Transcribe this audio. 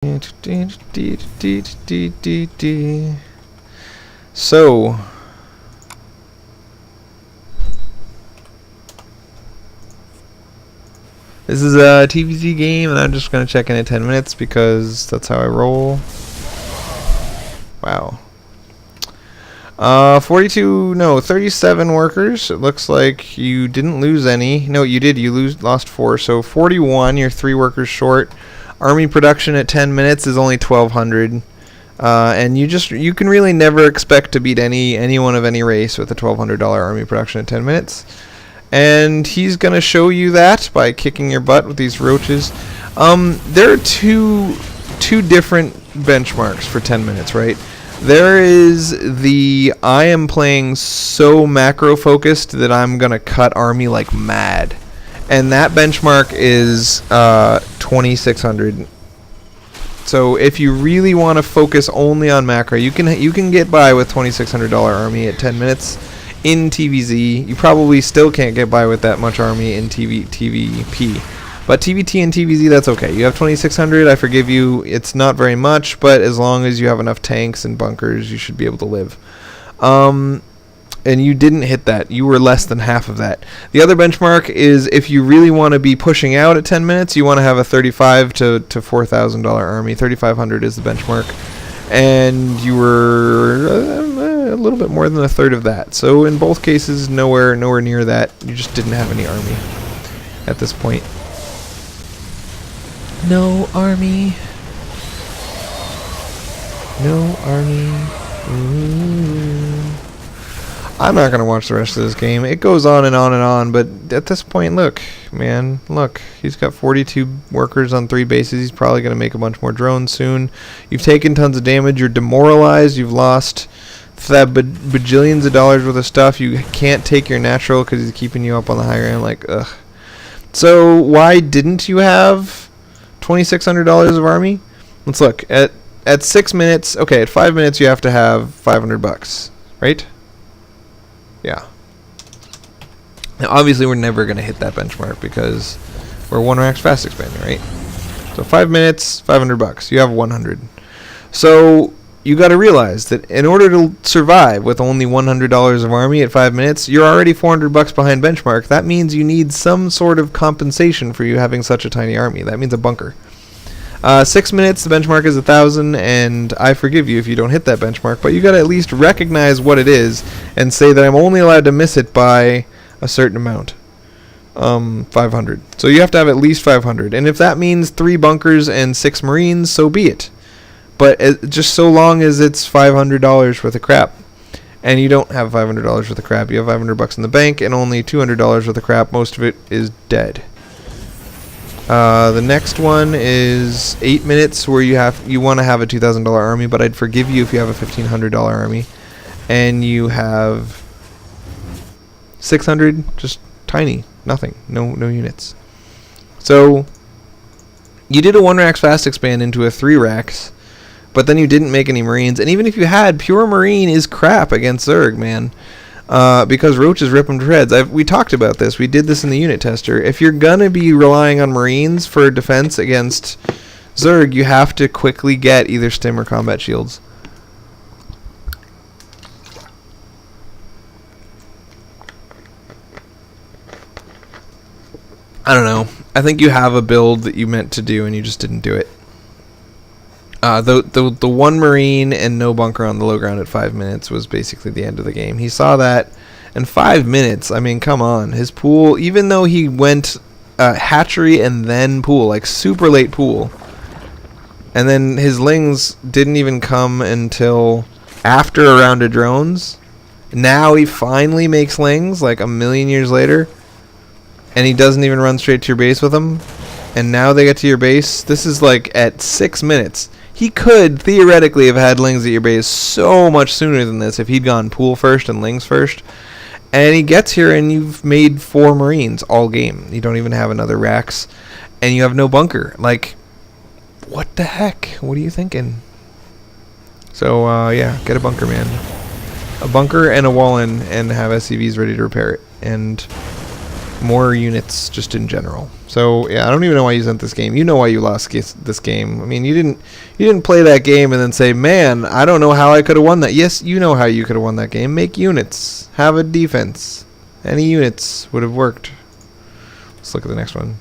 So this is a TVZ game, and I'm just gonna check in at 10 minutes because that's how I roll. Wow. 37 workers. It looks like you didn't lose any. No, you did. You lost 4. So 41. You're 3 workers short. Army production at 10 minutes is only 1,200. And you can really never expect to beat anyone of any race with a $1,200 army production at 10 minutes. And he's gonna show you that by kicking your butt with these roaches. There are two different benchmarks for 10 minutes, right? There is the I am playing so macro focused that I'm gonna cut army like mad, and that benchmark is 2,600. So if you really want to focus only on macro, you can get by with $2,600 army at 10 minutes in TVZ. You probably still can't get by with that much army in TVP. But TVT and TVZ, that's okay. You have 2,600, I forgive you. It's not very much, but as long as you have enough tanks and bunkers, you should be able to live. And you didn't hit that. You were less than half of that. The other benchmark is if you really want to be pushing out at 10 minutes, you want to have a $35,000 to $4,000 army. 3,500 is the benchmark. And you were a little bit more than a third of that. So in both cases, nowhere near that. You just didn't have any army at this point. No army. No army. Ooh. I'm not going to watch the rest of this game. It goes on and on and on, but at this point, look, man, look. He's got 42 workers on 3 bases. He's probably going to make a bunch more drones soon. You've taken tons of damage. You're demoralized. You've lost bajillions of dollars worth of stuff. You can't take your natural because he's keeping you up on the high ground. Like, ugh. So why didn't you have $2,600 of army? Let's look at 6 minutes. Okay, at 5 minutes you have to have $500, right? Yeah. Now obviously we're never going to hit that benchmark because we're 1 racks fast expanding, right? So 5 minutes, $500. You have 100. So you got to realize that in order to survive with only $100 of army at 5 minutes, you're already $400 behind benchmark. That means you need some sort of compensation for you having such a tiny army. That means a bunker. 6 minutes, the benchmark is 1,000, and I forgive you if you don't hit that benchmark, but you got to at least recognize what it is and say that I'm only allowed to miss it by a certain amount. 500. So you have to have at least 500, and if that means 3 bunkers and 6 marines, so be it. But just so long as it's $500 worth of crap. And you don't have $500 worth of crap. You have $500 in the bank and only $200 worth of crap. Most of it is dead. The next one is 8 minutes where you want to have a $2,000 army, but I'd forgive you if you have a $1,500 army. And you have 600, just tiny, nothing, no units. So you did a 1 racks fast expand into a 3 racks. But then you didn't make any marines, and even if you had, pure marine is crap against Zerg, man. Because roaches rip them to shreds. We talked about this. We did this in the unit tester. If you're gonna be relying on marines for defense against Zerg, you have to quickly get either stim or combat shields. I don't know. I think you have a build that you meant to do, and you just didn't do it. The 1 marine and no bunker on the low ground at 5 minutes was basically the end of the game. He saw that, and 5 minutes, I mean, come on. His pool, even though he went hatchery and then pool, like super late pool, and then his lings didn't even come until after a round of drones. Now he finally makes lings, like a million years later, and he doesn't even run straight to your base with them. And now they get to your base. This is like at 6 minutes. He could theoretically have had lings at your base so much sooner than this if he'd gone pool first and lings first. And he gets here and you've made 4 marines all game. You don't even have another racks. And you have no bunker. Like, what the heck? What are you thinking? So, yeah, get a bunker, man. A bunker and a wall in and have SCVs ready to repair it. And more units just in general. So yeah, I don't even know why you sent this game. You know why you lost this game. I mean, you didn't play that game and then say, man, I don't know how I could have won that. Yes, you know how you could have won that game. Make units. Have a defense. Any units would have worked. Let's look at the next one.